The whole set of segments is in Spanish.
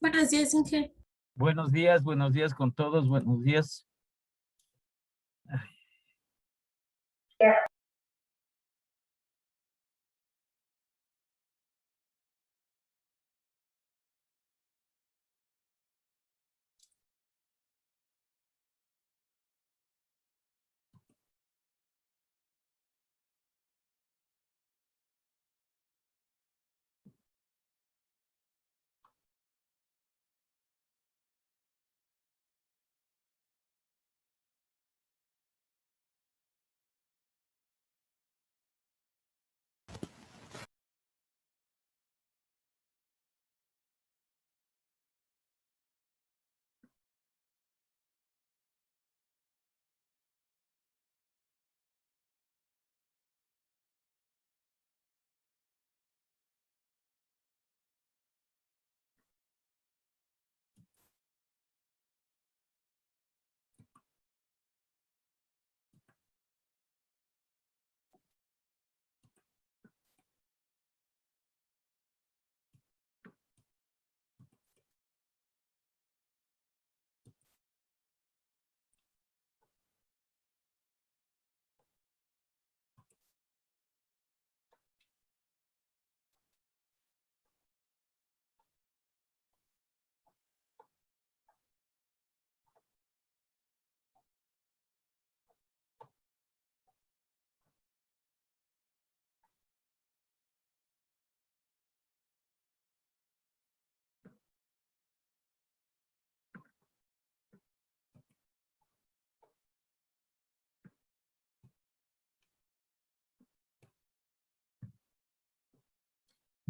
Buenos días, Inge. Buenos días con todos, buenos días.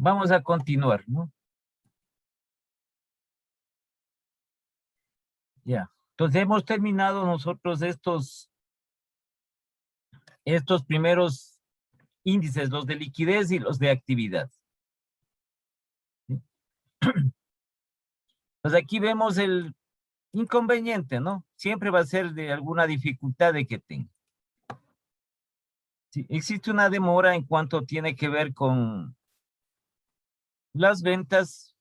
Vamos a continuar, ¿no? Ya. Entonces hemos terminado nosotros estos primeros índices, los de liquidez y los de actividad. ¿Sí? Pues aquí vemos el inconveniente, ¿no? Siempre va a ser de alguna dificultad de que tenga. Sí, existe una demora en cuanto tiene que ver con las ventas,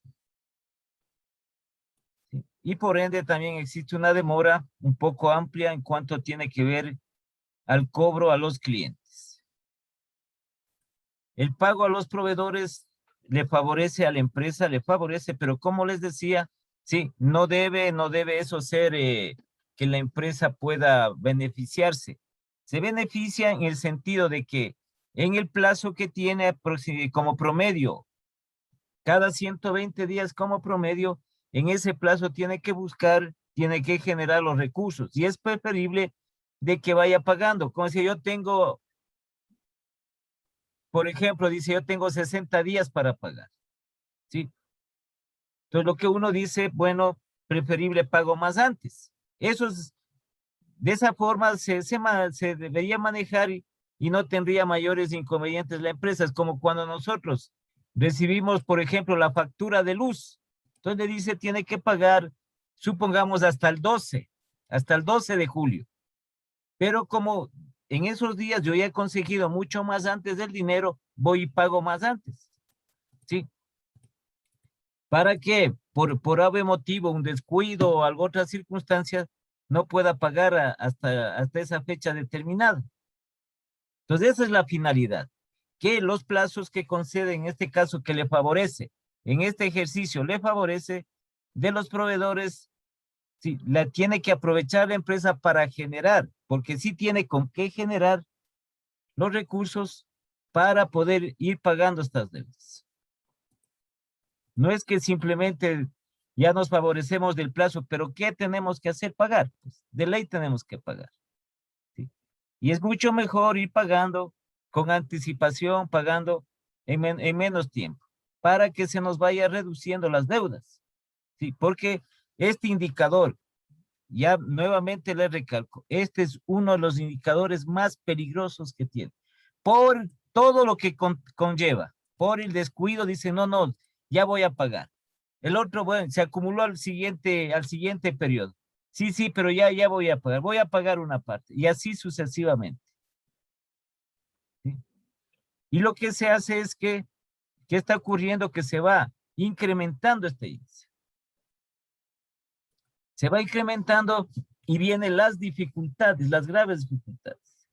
¿sí? Y por ende también existe una demora un poco amplia en cuanto tiene que ver al cobro a los clientes. El pago a los proveedores le favorece a la empresa, le favorece, pero como les decía, sí, no debe eso ser que la empresa pueda beneficiarse. Se beneficia en el sentido de que en el plazo que tiene como promedio, cada 120 días como promedio, en ese plazo tiene que buscar, tiene que generar los recursos y es preferible de que vaya pagando. Como si yo tengo, por ejemplo, dice yo tengo 60 días para pagar, ¿sí? Entonces lo que uno dice, bueno, preferible pago más antes. Eso es, de esa forma se debería manejar y no tendría mayores inconvenientes la empresa. Es como cuando nosotros recibimos, por ejemplo, la factura de luz. Entonces le dice, tiene que pagar, supongamos, hasta el 12 de julio. Pero como en esos días yo ya he conseguido mucho más antes del dinero, voy y pago más antes. ¿Sí? Para que por ave motivo, un descuido o alguna otra circunstancia, no pueda pagar hasta esa fecha determinada. Entonces, esa es la finalidad, que los plazos que concede, en este caso, que le favorece, en este ejercicio le favorece de los proveedores, sí, la tiene que aprovechar la empresa para generar, porque sí tiene con qué generar los recursos para poder ir pagando estas deudas. No es que simplemente ya nos favorecemos del plazo, pero ¿qué tenemos que hacer? Pagar. Pues, de ley tenemos que pagar. ¿Sí? Y es mucho mejor ir pagando con anticipación, pagando en menos tiempo, para que se nos vaya reduciendo las deudas. ¿Sí? Porque este indicador, ya nuevamente le recalco, este es uno de los indicadores más peligrosos que tiene. Por todo lo que conlleva, por el descuido, dice, no, no, ya voy a pagar. El otro, bueno, se acumuló al siguiente periodo. Sí, sí, pero ya voy a pagar una parte, y así sucesivamente. ¿Sí? Y lo que se hace es que, ¿qué está ocurriendo? Que se va incrementando este índice. Se va incrementando y vienen las dificultades, las graves dificultades.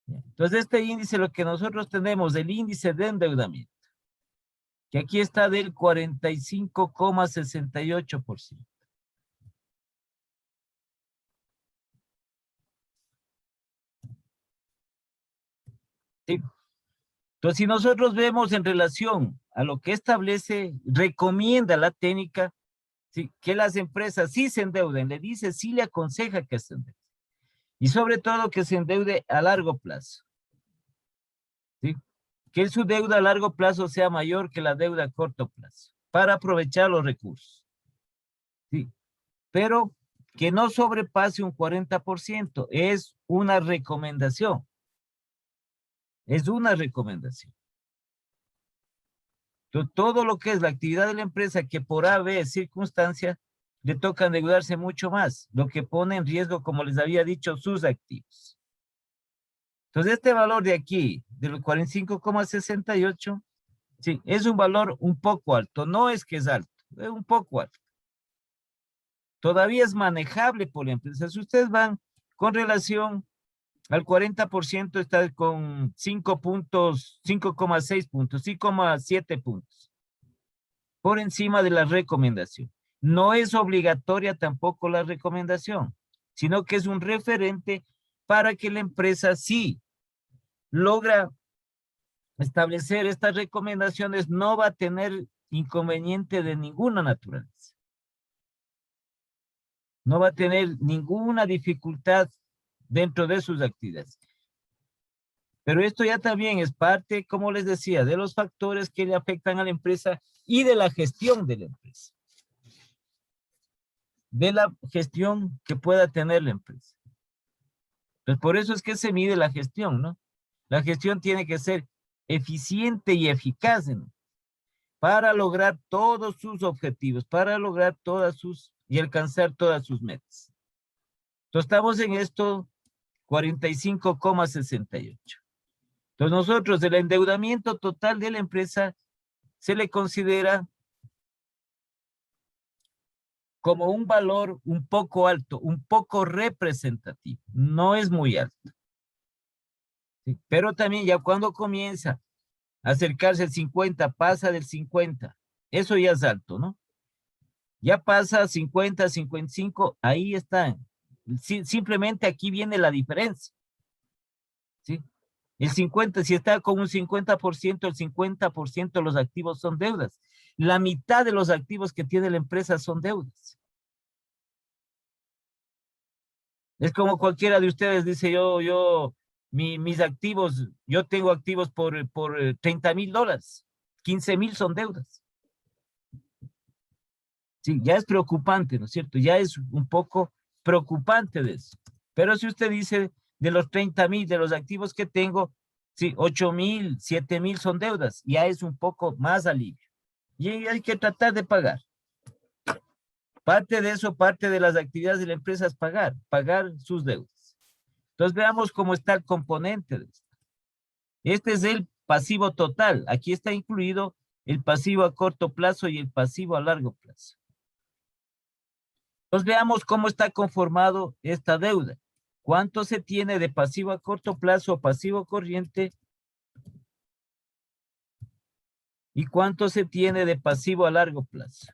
Entonces, este índice, lo que nosotros tenemos, el índice de endeudamiento, que aquí está del 45,68%. ¿Sí? Entonces, si nosotros vemos en relación a lo que establece, recomienda la técnica, ¿sí?, que las empresas sí se endeuden, le dice, sí le aconseja que se endeude. Y sobre todo que se endeude a largo plazo. ¿Sí? Que su deuda a largo plazo sea mayor que la deuda a corto plazo, para aprovechar los recursos. ¿Sí? Pero que no sobrepase un 40%, es una recomendación. Es una recomendación. Todo lo que es la actividad de la empresa que por A, B circunstancia le toca endeudarse mucho más, lo que pone en riesgo, como les había dicho, sus activos. Entonces, este valor de aquí, del 45,68, sí, es un valor un poco alto. No es que es alto, es un poco alto. Todavía es manejable por la empresa. Si ustedes van con relación al 40%, está con 5 puntos, 5,6 puntos, 5,7 puntos. Por encima de la recomendación. No es obligatoria tampoco la recomendación, sino que es un referente para que la empresa sí logra establecer estas recomendaciones, no va a tener inconveniente de ninguna naturaleza. No va a tener ninguna dificultad dentro de sus actividades. Pero esto ya también es parte, como les decía, de los factores que le afectan a la empresa y de la gestión de la empresa. De la gestión que pueda tener la empresa. Pues por eso es que se mide la gestión, ¿no? La gestión tiene que ser eficiente y eficaz, ¿no?, para lograr todos sus objetivos, para lograr y alcanzar todas sus metas. Entonces estamos en esto 45,68. Entonces nosotros el endeudamiento total de la empresa se le considera como un valor un poco alto, un poco representativo. No es muy alto. ¿Sí? Pero también ya cuando comienza a acercarse al 50, pasa del 50, eso ya es alto, ¿no? Ya pasa a 50, 55, ahí están. Simplemente aquí viene la diferencia. ¿Sí? El 50, si está con un 50%, el 50% de los activos son deudas. La mitad de los activos que tiene la empresa son deudas. Es como cualquiera de ustedes dice, mis activos, yo tengo activos por $30,000, 15,000 son deudas. Sí, ya es preocupante, ¿no es cierto? Ya es un poco preocupante de eso. Pero si usted dice de los 30,000, de los activos que tengo, sí, 8,000, 7,000 son deudas, ya es un poco más alivio. Y hay que tratar de pagar. Parte de eso, parte de las actividades de la empresa es pagar sus deudas. Entonces veamos cómo está el componente de esto. Este es el pasivo total. Aquí está incluido el pasivo a corto plazo y el pasivo a largo plazo. Entonces veamos cómo está conformado esta deuda. ¿Cuánto se tiene de pasivo a corto plazo o pasivo corriente? ¿Y cuánto se tiene de pasivo a largo plazo?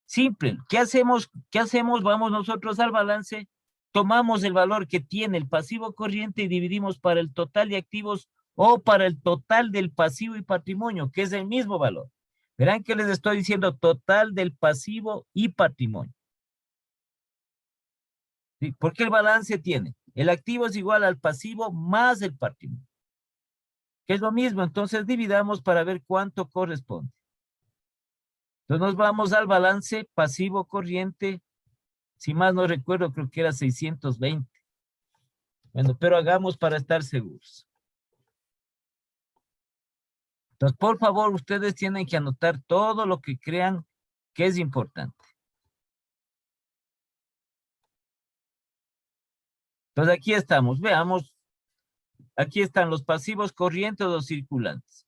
Simple. ¿Qué hacemos? ¿Qué hacemos? Vamos nosotros al balance, tomamos el valor que tiene el pasivo corriente y dividimos para el total de activos o para el total del pasivo y patrimonio, que es el mismo valor. Verán que les estoy diciendo total del pasivo y patrimonio. ¿Sí? Porque el balance tiene, el activo es igual al pasivo más el patrimonio, que es lo mismo. Entonces dividamos para ver cuánto corresponde. Entonces nos vamos al balance pasivo corriente. Si más no recuerdo, creo que era 620. Bueno, pero hagamos para estar seguros. Entonces, por favor, ustedes tienen que anotar todo lo que crean que es importante. Entonces, aquí estamos. Veamos aquí están los pasivos corrientes o circulantes.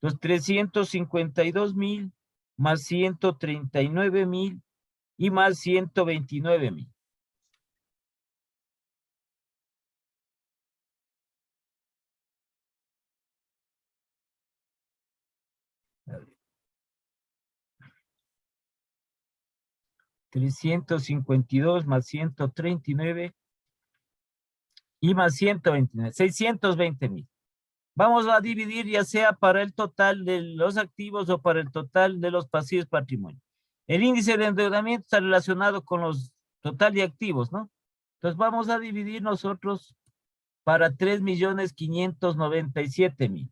Los 352.000 más 139.000 y más 129.000. A ver. 352 más 139 y más 129, 620.000. Vamos a dividir ya sea para el total de los activos o para el total de los pasivos patrimonio. El índice de endeudamiento está relacionado con los total de activos, ¿no? Entonces vamos a dividir nosotros para 3.597.000.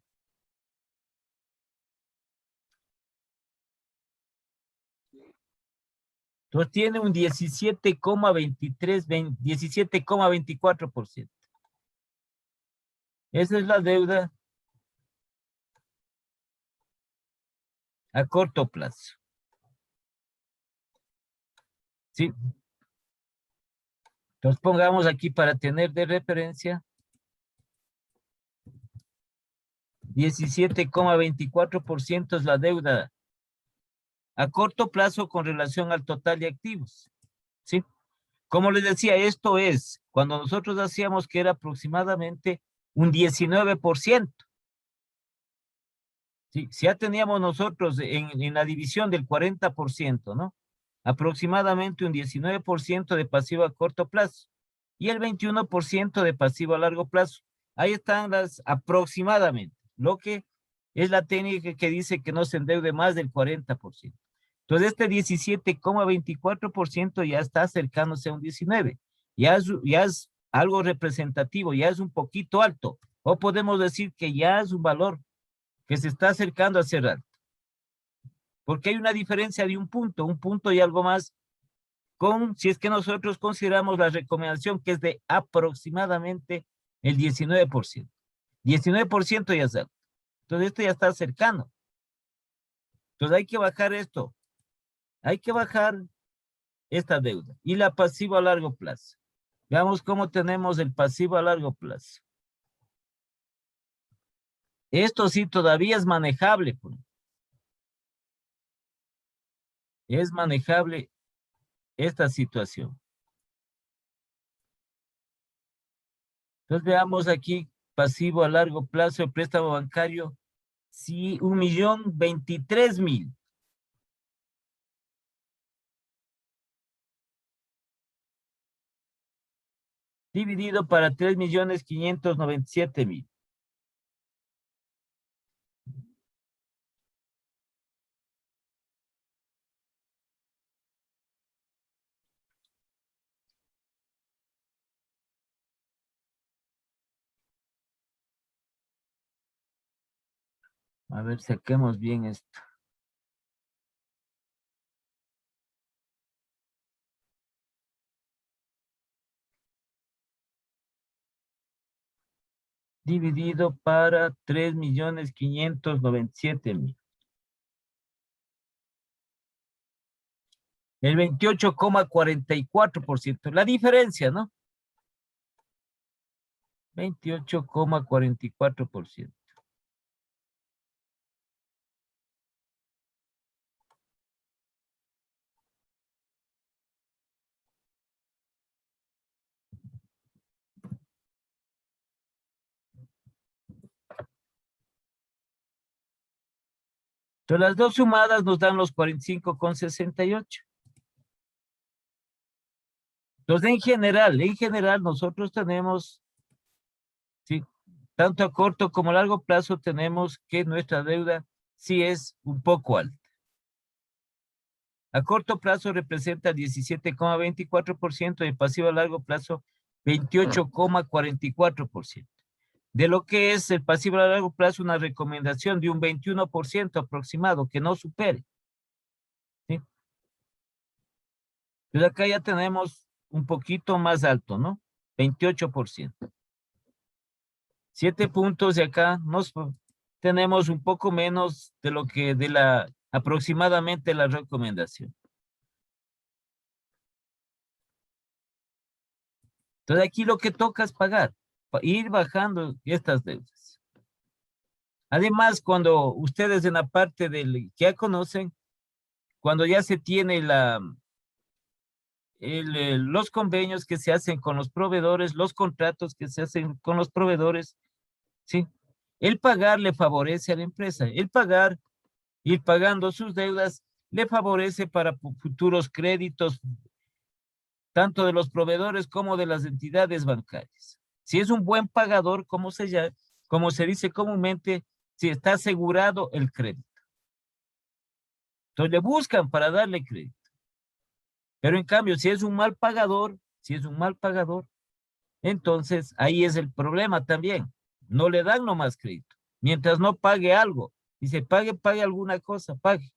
Entonces tiene un 17,24%. Esa es la deuda a corto plazo. ¿Sí? Entonces pongamos aquí para tener de referencia 17,24% es la deuda a corto plazo con relación al total de activos. ¿Sí? Como les decía, esto es cuando nosotros hacíamos que era aproximadamente un 19%. ¿Sí? Si ya teníamos nosotros en la división del 40%, ¿no? Aproximadamente un 19% de pasivo a corto plazo y el 21% de pasivo a largo plazo. Ahí están las aproximadamente, lo que es la técnica que dice que no se endeude más del 40%. Entonces este 17,24% ya está acercándose a un 19%. Ya es algo representativo, ya es un poquito alto. O podemos decir que ya es un valor que se está acercando a ser alto. Porque hay una diferencia de un punto y algo más si es que nosotros consideramos la recomendación que es de aproximadamente el 19%. 19% ya es alto. Entonces esto ya está cercano. Entonces hay que bajar esto. Hay que bajar esta deuda. Y la pasiva a largo plazo. Veamos cómo tenemos el pasivo a largo plazo. Esto sí todavía es manejable. Es manejable esta situación. Entonces veamos aquí, pasivo a largo plazo, el préstamo bancario, sí, 1.023.000. Dividido para 3.597.000. A ver, saquemos bien esto. Dividido para 3.597.000. El 28,44%. La diferencia, ¿no? 28,44%. Entonces las dos sumadas nos dan los 45,68. Entonces en general nosotros tenemos, ¿sí? Tanto a corto como a largo plazo tenemos que nuestra deuda sí es un poco alta. A corto plazo representa 17,24% y pasivo a largo plazo 28,44%. De lo que es el pasivo a largo plazo, una recomendación de un 21% aproximado, que no supere. ¿Sí? Entonces acá ya tenemos un poquito más alto, ¿no? 28%. 7 puntos de acá tenemos un poco menos de lo que aproximadamente la recomendación. Entonces aquí lo que toca es pagar. ir bajando estas deudas. Además, cuando ustedes en la parte del que ya conocen, cuando ya se tiene los convenios que se hacen con los proveedores, los contratos que se hacen con los proveedores, ¿sí? El pagar le favorece a la empresa. El pagar, ir pagando sus deudas, le favorece para futuros créditos, tanto de los proveedores como de las entidades bancarias. Si es un buen pagador, como se dice comúnmente, si está asegurado el crédito. Entonces le buscan para darle crédito. Pero en cambio, si es un mal pagador, entonces ahí es el problema también. No le dan nomás crédito. Mientras no pague algo. Dice, pague alguna cosa, pague.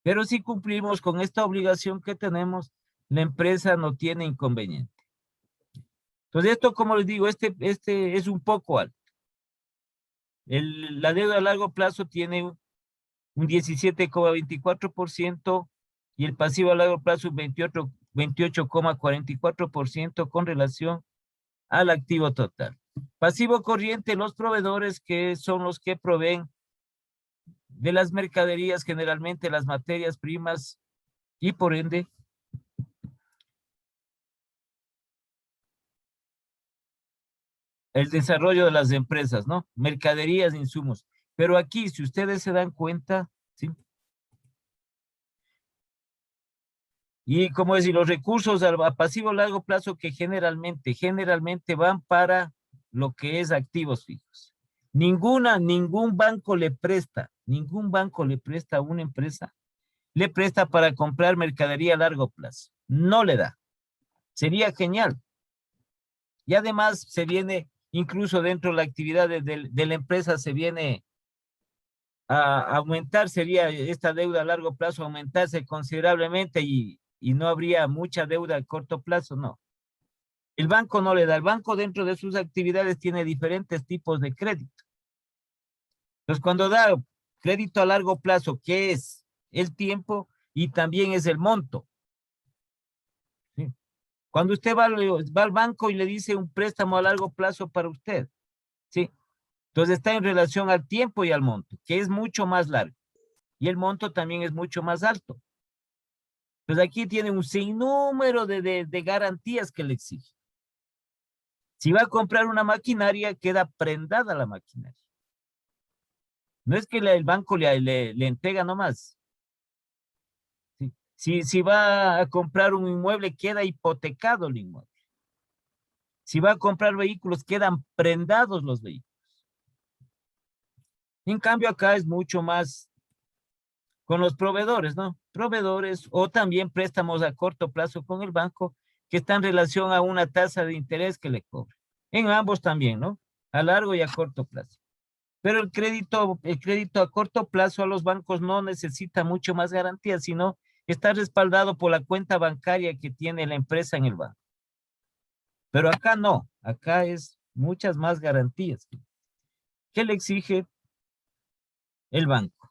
Pero si cumplimos con esta obligación que tenemos, la empresa no tiene inconveniente. Entonces esto, como les digo, este es un poco alto. La deuda a largo plazo tiene un 17,24% y el pasivo a largo plazo un 28,44% con relación al activo total. Pasivo corriente, los proveedores que son los que proveen de las mercaderías, generalmente las materias primas y por ende el desarrollo de las empresas, ¿no? Mercaderías, insumos. Pero aquí, si ustedes se dan cuenta, ¿sí? Y como decir, los recursos a pasivo a largo plazo que generalmente van para lo que es activos fijos. Ningún banco le presta a una empresa, le presta para comprar mercadería a largo plazo. No le da. Sería genial. Y además se viene, incluso dentro de la actividad de la empresa, se viene a aumentar, sería esta deuda a largo plazo, aumentarse considerablemente y no habría mucha deuda a corto plazo, no. El banco no le da, el banco dentro de sus actividades tiene diferentes tipos de crédito. Entonces, cuando da crédito a largo plazo, ¿qué es? El tiempo y también es el monto. ¿Sí? Cuando usted va al banco y le dice un préstamo a largo plazo para usted, ¿sí? Entonces está en relación al tiempo y al monto, que es mucho más largo. Y el monto también es mucho más alto. Pues aquí tiene un sinnúmero de garantías que le exige. Si va a comprar una maquinaria, queda prendada la maquinaria. No es que el banco le entrega nomás. ¿Sí? Si va a comprar un inmueble, queda hipotecado el inmueble. Si va a comprar vehículos, quedan prendados los vehículos. En cambio, acá es mucho más con los proveedores, ¿no? Proveedores o también préstamos a corto plazo con el banco que está en relación a una tasa de interés que le cobra. En ambos también, ¿no? A largo y a corto plazo. Pero el crédito a corto plazo a los bancos no necesita mucho más garantía, sino está respaldado por la cuenta bancaria que tiene la empresa en el banco. Pero acá no, acá es muchas más garantías. ¿Qué le exige el banco?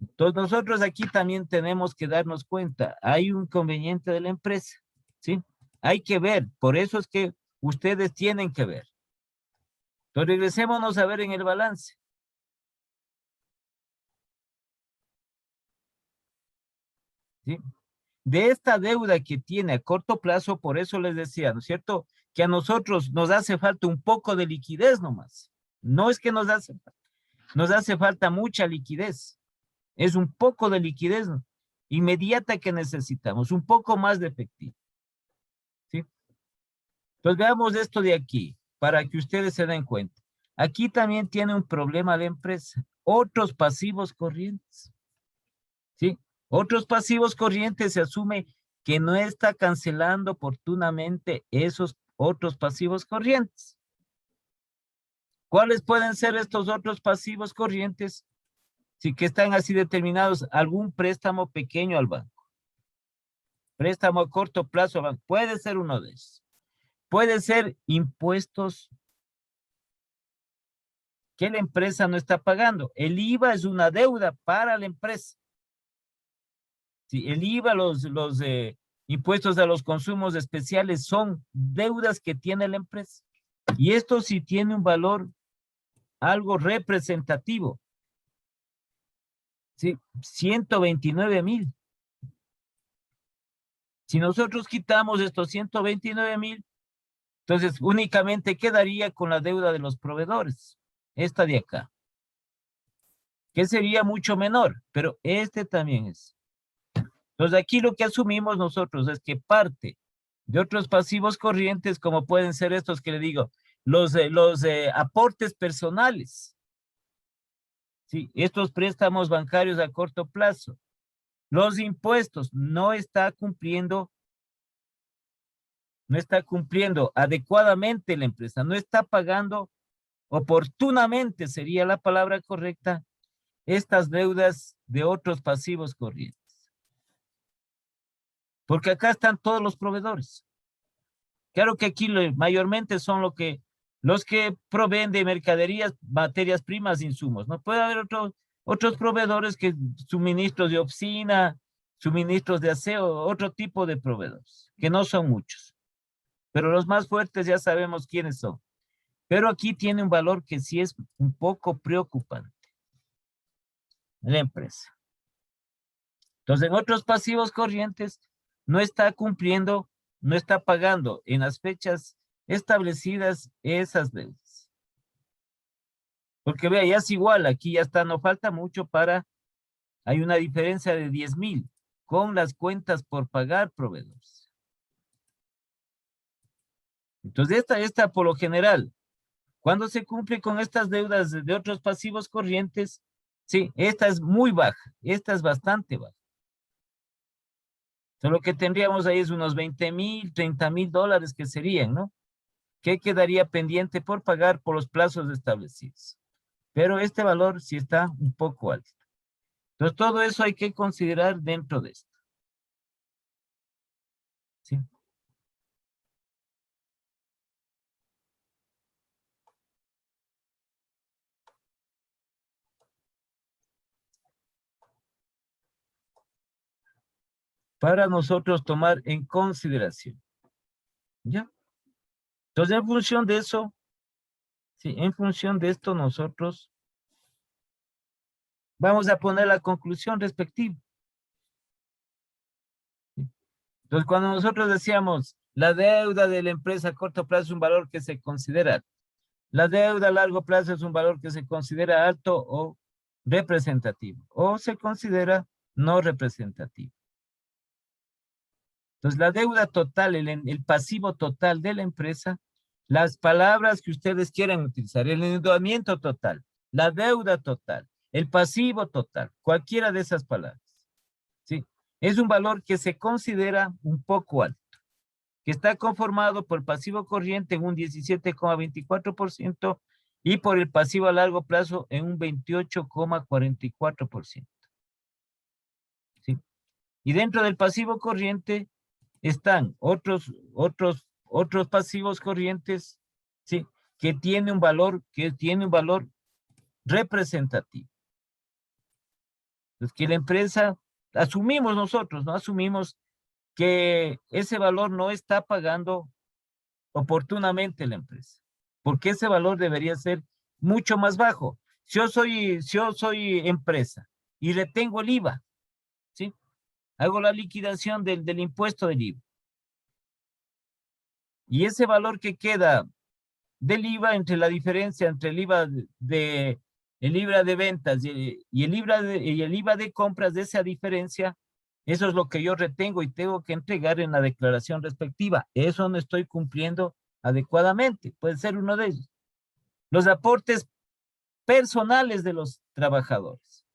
Entonces nosotros aquí también tenemos que darnos cuenta, hay un conveniente de la empresa, ¿sí? Hay que ver, por eso es que ustedes tienen que ver. Entonces regresémonos a ver en el balance. ¿Sí? De esta deuda que tiene a corto plazo, por eso les decía, ¿no es cierto? Que a nosotros nos hace falta un poco de liquidez nomás. No es que nos hace falta mucha liquidez. Es un poco de liquidez inmediata que necesitamos, un poco más de efectivo. ¿Sí? Entonces veamos esto de aquí, para que ustedes se den cuenta. Aquí también tiene un problema la empresa. Otros pasivos corrientes. ¿Sí? Otros pasivos corrientes se asume que no está cancelando oportunamente esos otros pasivos corrientes. ¿Cuáles pueden ser estos otros pasivos corrientes? Si que están así determinados, algún préstamo pequeño al banco. Préstamo a corto plazo al banco. Puede ser uno de esos. Puede ser impuestos que la empresa no está pagando. El IVA es una deuda para la empresa. Sí, el IVA, impuestos a los consumos especiales son deudas que tiene la empresa. Y esto sí tiene un valor algo representativo. ¿Sí? 129,000. Si nosotros quitamos estos 129,000, entonces únicamente quedaría con la deuda de los proveedores. Esta de acá. Que sería mucho menor, pero este también es. Entonces aquí lo que asumimos nosotros es que parte de otros pasivos corrientes, como pueden ser estos que le digo, los aportes personales, ¿sí? Estos préstamos bancarios a corto plazo, los impuestos, no está cumpliendo adecuadamente la empresa, no está pagando oportunamente, sería la palabra correcta, estas deudas de otros pasivos corrientes. Porque acá están todos los proveedores. Claro que aquí mayormente son los que proveen de mercaderías, materias primas, insumos. No puede haber otros proveedores que suministros de oficina, suministros de aseo, otro tipo de proveedores, que no son muchos. Pero los más fuertes ya sabemos quiénes son. Pero aquí tiene un valor que sí es un poco preocupante. La empresa. Entonces, en otros pasivos corrientes, no está cumpliendo, no está pagando en las fechas establecidas esas deudas. Porque vea, ya es igual, aquí ya está, no falta mucho hay una diferencia de 10,000 con las cuentas por pagar proveedores. Entonces, esta por lo general, cuando se cumple con estas deudas de otros pasivos corrientes, sí, esta es muy baja, esta es bastante baja. Entonces, lo que tendríamos ahí es unos 20,000, 30,000 dólares que serían, ¿no? Que quedaría pendiente por pagar por los plazos establecidos. Pero este valor sí está un poco alto. Entonces, todo eso hay que considerar dentro de esto. ¿Sí? Para nosotros tomar en consideración. ¿Ya? Entonces, en función de eso, sí, en función de esto nosotros vamos a poner la conclusión respectiva. ¿Sí? Entonces, cuando nosotros decíamos, la deuda de la empresa a corto plazo es un valor que se considera, la deuda a largo plazo es un valor que se considera alto o representativo, o se considera no representativo. Entonces, la deuda total, el pasivo total de la empresa, las palabras que ustedes quieran utilizar, el endeudamiento total, la deuda total, el pasivo total, cualquiera de esas palabras, ¿sí? Es un valor que se considera un poco alto, que está conformado por el pasivo corriente en un 17,24% y por el pasivo a largo plazo en un 28,44%. ¿Sí? Y dentro del pasivo corriente están otros pasivos corrientes, ¿sí? Que tiene un valor representativo. Entonces, que la empresa, asumimos nosotros, ¿no? Asumimos que ese valor no está pagando oportunamente la empresa, porque ese valor debería ser mucho más bajo. Si yo soy empresa y retengo el IVA, ¿sí? Hago la liquidación del impuesto del IVA. Y ese valor que queda del IVA, entre la diferencia entre el IVA el IVA de ventas y el IVA de compras, de esa diferencia, eso es lo que yo retengo y tengo que entregar en la declaración respectiva. Eso no estoy cumpliendo adecuadamente. Puede ser uno de ellos. Los aportes personales de los trabajadores.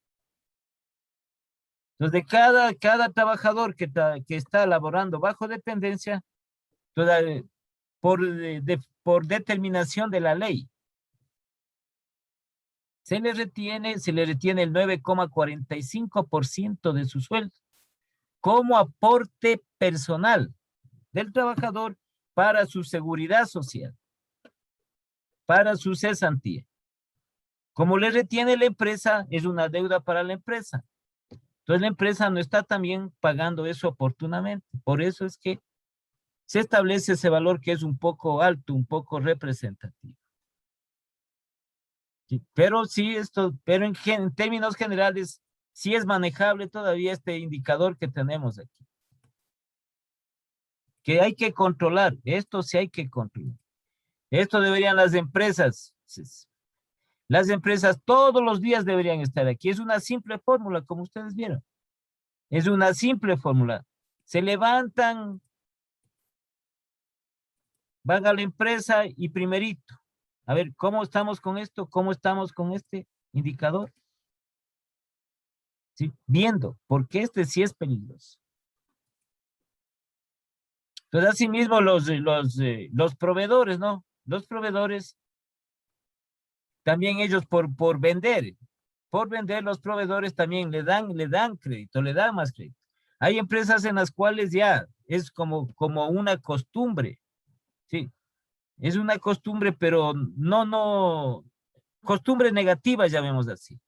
Entonces, de cada trabajador que está laborando bajo dependencia, por determinación de la ley, se le retiene el 9,45% de su sueldo como aporte personal del trabajador para su seguridad social, para su cesantía. Como le retiene la empresa, es una deuda para la empresa. Entonces la empresa no está también pagando eso oportunamente. Por eso es que se establece ese valor que es un poco alto, un poco representativo. Sí, pero sí, pero en términos generales, sí es manejable todavía este indicador que tenemos aquí. Que hay que controlar, esto sí hay que controlar. Esto deberían las empresas todos los días deberían estar aquí. Es una simple fórmula, como ustedes vieron. Es una simple fórmula. Se levantan, van a la empresa y primerito. A ver, ¿cómo estamos con esto? ¿Cómo estamos con este indicador? ¿Sí? Viendo, porque este sí es peligroso. Entonces, asimismo, los proveedores, ¿no? Los proveedores, también ellos por vender los proveedores también le dan crédito, le dan más crédito. Hay empresas en las cuales ya es como una costumbre, ¿sí? Es una costumbre, pero no, costumbre negativa, llamemos así.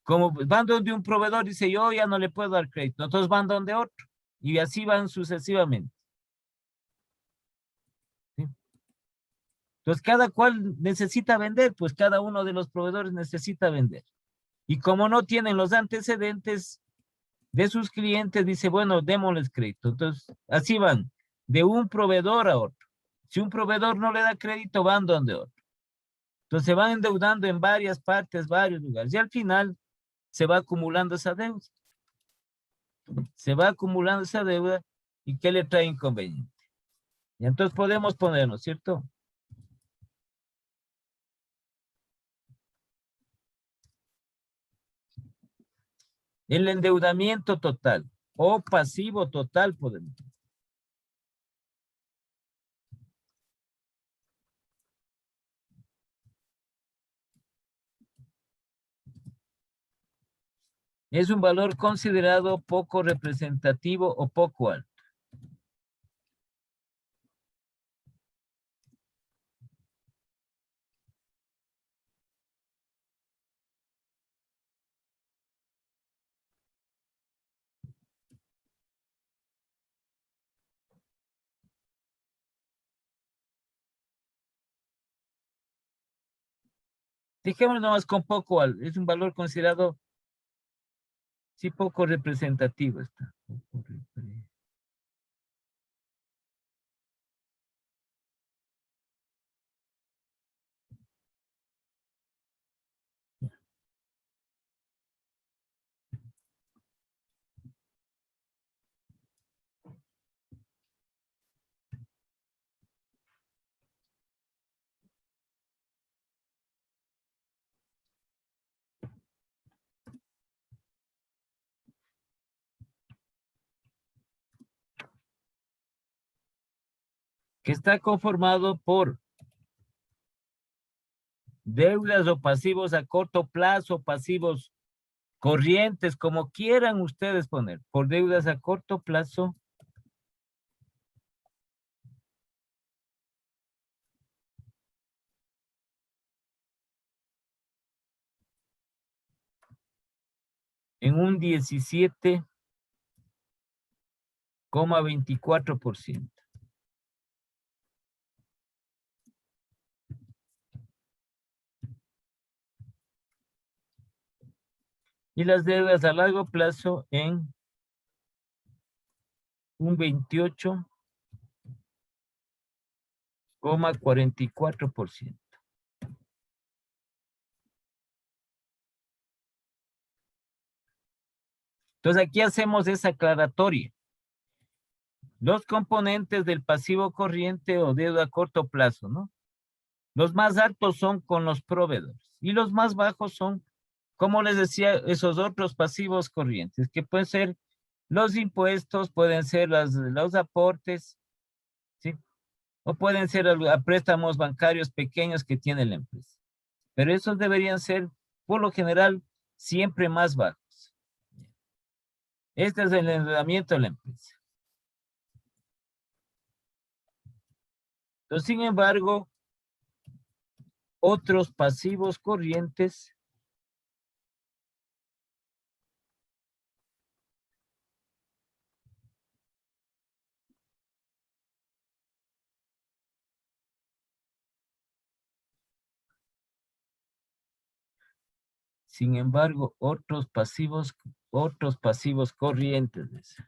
Como van donde un proveedor y dice, yo ya no le puedo dar crédito, entonces van donde otro, y así van sucesivamente. ¿Sí? Entonces, cada cual necesita vender, pues cada uno de los proveedores necesita vender. Y como no tienen los antecedentes de sus clientes, dice, bueno, démosles crédito. Entonces, así van, de un proveedor a otro. Si un proveedor no le da crédito, van donde otro. Entonces, se van endeudando en varias partes, varios lugares. Y al final, se va acumulando esa deuda. Se va acumulando esa deuda y ¿qué le trae inconveniente? Y entonces podemos ponernos, ¿cierto? El endeudamiento total o pasivo total podemos. Es un valor considerado poco representativo o poco alto. Dejémoslo nomás con poco alto. Es un valor considerado, sí, poco representativo está. Que está conformado por deudas o pasivos a corto plazo, pasivos corrientes, como quieran ustedes poner, por deudas a corto plazo, en un 17,24%. Y las deudas a largo plazo en un 28,44%. Entonces aquí hacemos esa aclaratoria. Los componentes del pasivo corriente o deuda a corto plazo, ¿no? Los más altos son con los proveedores y los más bajos son, como les decía, esos otros pasivos corrientes, que pueden ser los impuestos, pueden ser los aportes, ¿sí? O pueden ser a préstamos bancarios pequeños que tiene la empresa. Pero esos deberían ser, por lo general, siempre más bajos. Este es el endeudamiento de la empresa. Entonces, sin embargo, otros pasivos corrientes Sin embargo, otros pasivos corrientes. Dice.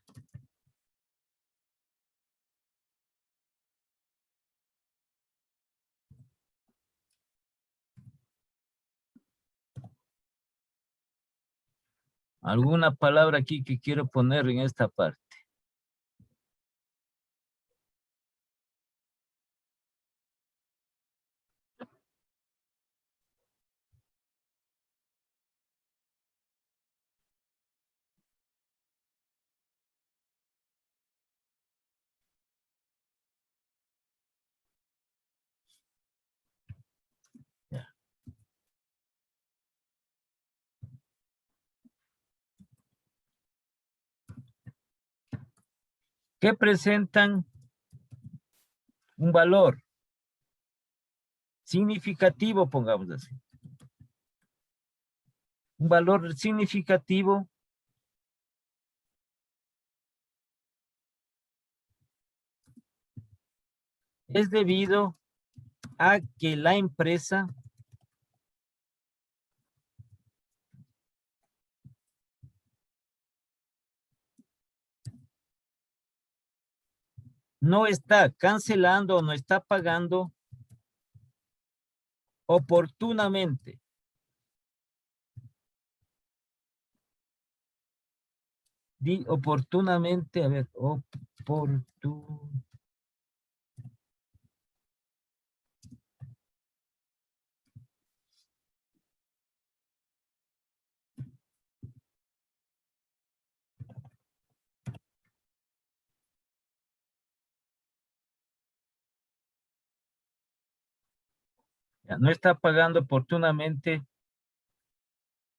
¿Alguna palabra aquí que quiero poner en esta parte? Ya. ¿Qué presentan un valor significativo, pongamos así? Un valor significativo es debido a que la empresa no está cancelando o no está pagando oportunamente. Di oportunamente, a ver, ya, no está pagando oportunamente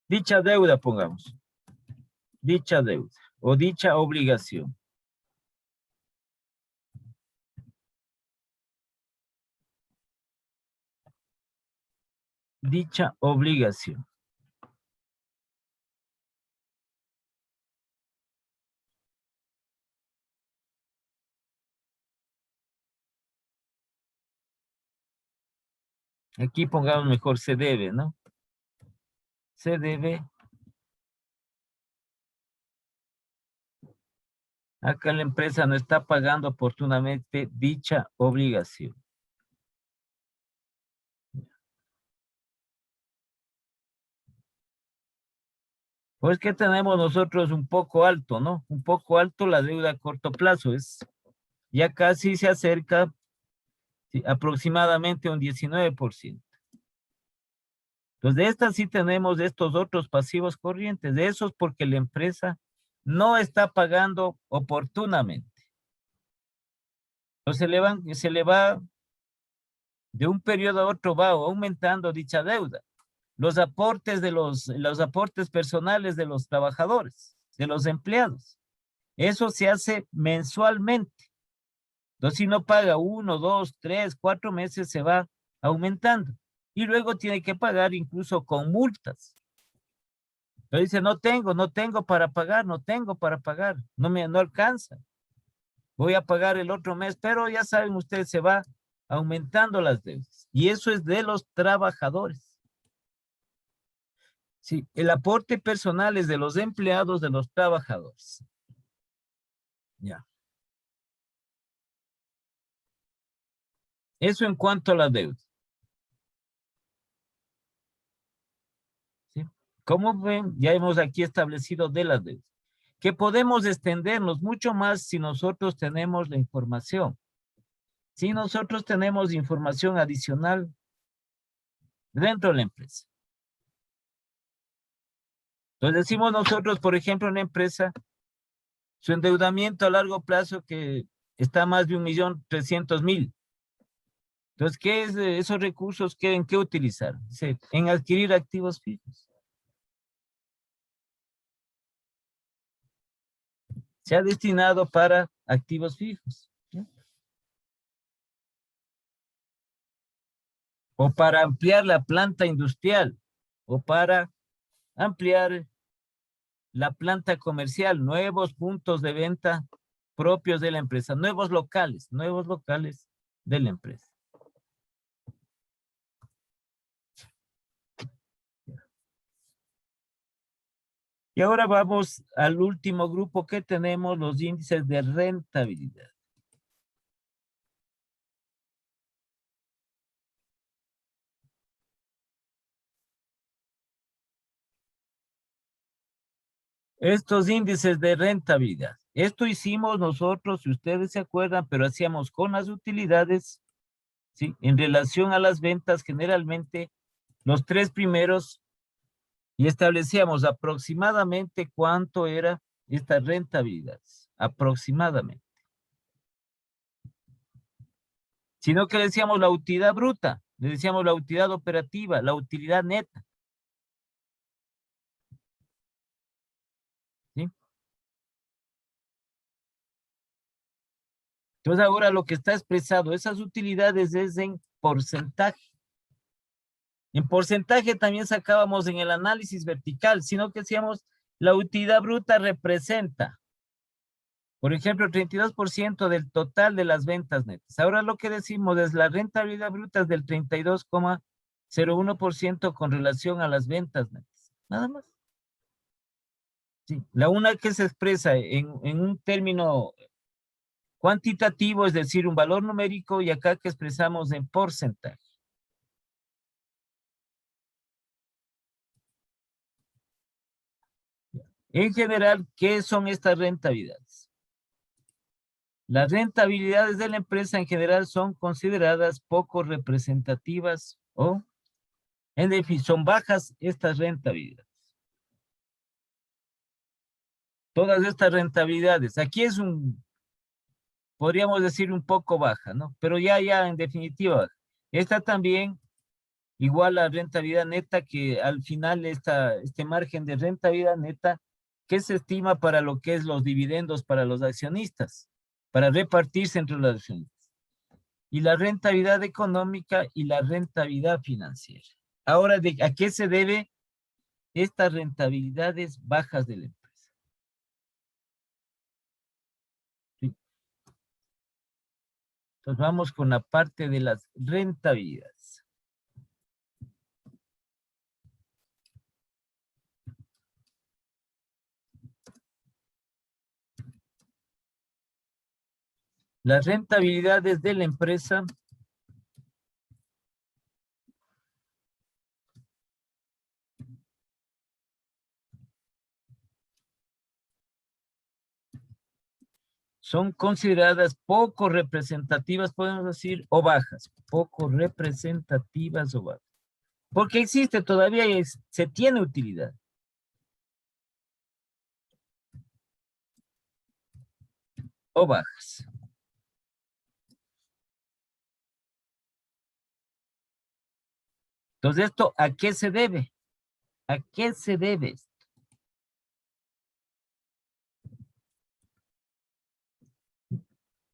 dicha deuda, pongamos. Dicha deuda o dicha obligación. Dicha obligación. Aquí pongamos mejor se debe, ¿no? Se debe. Acá la empresa no está pagando oportunamente dicha obligación. Pues que tenemos nosotros un poco alto, ¿no? Un poco alto la deuda a corto plazo. Ya casi se acerca sí, aproximadamente un 19%. Entonces, de estas sí tenemos estos otros pasivos corrientes. De esos porque la empresa no está pagando oportunamente. Entonces, se le va de un periodo a otro, va aumentando dicha deuda. Los aportes los aportes personales de los trabajadores, de los empleados. Eso se hace mensualmente. Entonces, si no paga 1, 2, 3, 4 meses, se va aumentando. Y luego tiene que pagar incluso con multas. Pero dice, no tengo para pagar, no tengo para pagar, no alcanza. Voy a pagar el otro mes, pero ya saben ustedes, se va aumentando las deudas. Y eso es de los trabajadores. Sí, el aporte personal es de los empleados, de los trabajadores. Ya. Eso en cuanto a la deuda. ¿Sí? Como ven, ya hemos aquí establecido de las deudas. Que podemos extendernos mucho más si nosotros tenemos la información. Si nosotros tenemos información adicional dentro de la empresa. Entonces decimos nosotros, por ejemplo, en la empresa, su endeudamiento a largo plazo que está más de 1.300.000. Entonces, ¿qué es esos recursos en qué utilizar? Dice, en adquirir activos fijos. Se ha destinado para activos fijos. ¿Sí? O para ampliar la planta industrial. O para ampliar la planta comercial. Nuevos puntos de venta propios de la empresa. Nuevos locales de la empresa. Y ahora vamos al último grupo que tenemos, los índices de rentabilidad. Estos índices de rentabilidad. Esto hicimos nosotros, si ustedes se acuerdan, pero hacíamos con las utilidades, ¿sí? En relación a las ventas, generalmente los tres primeros, y establecíamos aproximadamente cuánto era esta rentabilidad. Aproximadamente. Sino que le decíamos la utilidad bruta, le decíamos la utilidad operativa, la utilidad neta. ¿Sí? Entonces ahora lo que está expresado, esas utilidades es en porcentaje. En porcentaje también sacábamos en el análisis vertical, sino que decíamos la utilidad bruta representa, por ejemplo, 32% del total de las ventas netas. Ahora lo que decimos es la rentabilidad bruta es del 32,01% con relación a las ventas netas. Nada más. Sí. La una que se expresa en un término cuantitativo, es decir, un valor numérico, y acá que expresamos en porcentaje. En general, ¿qué son estas rentabilidades? Las rentabilidades de la empresa en general son consideradas poco representativas o, en definitiva, son bajas estas rentabilidades. Todas estas rentabilidades, aquí es podríamos decir un poco baja, ¿no? Pero ya en definitiva, esta también igual a rentabilidad neta, que al final este margen de rentabilidad neta que se estima para lo que es los dividendos para los accionistas, para repartirse entre los accionistas. Y la rentabilidad económica y la rentabilidad financiera. Ahora, ¿a qué se debe estas rentabilidades bajas de la empresa? ¿Sí? Entonces vamos con la parte de las rentabilidades. Las rentabilidades de la empresa son consideradas poco representativas, podemos decir, o bajas, poco representativas o bajas. Porque existe todavía y se tiene utilidad. O bajas. Entonces, ¿esto a qué se debe? ¿A qué se debe esto?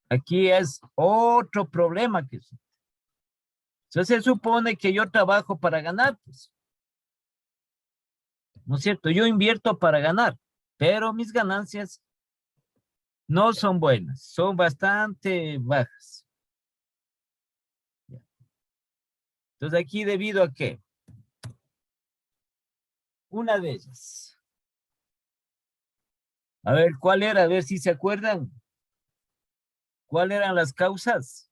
Aquí es otro problema que entonces se supone que yo trabajo para ganar, pues. ¿No es cierto? Yo invierto para ganar, pero mis ganancias no son buenas, son bastante bajas. Entonces aquí, ¿debido a qué? Una de ellas. A ver, ¿cuál era? A ver si se acuerdan. ¿Cuáles eran las causas?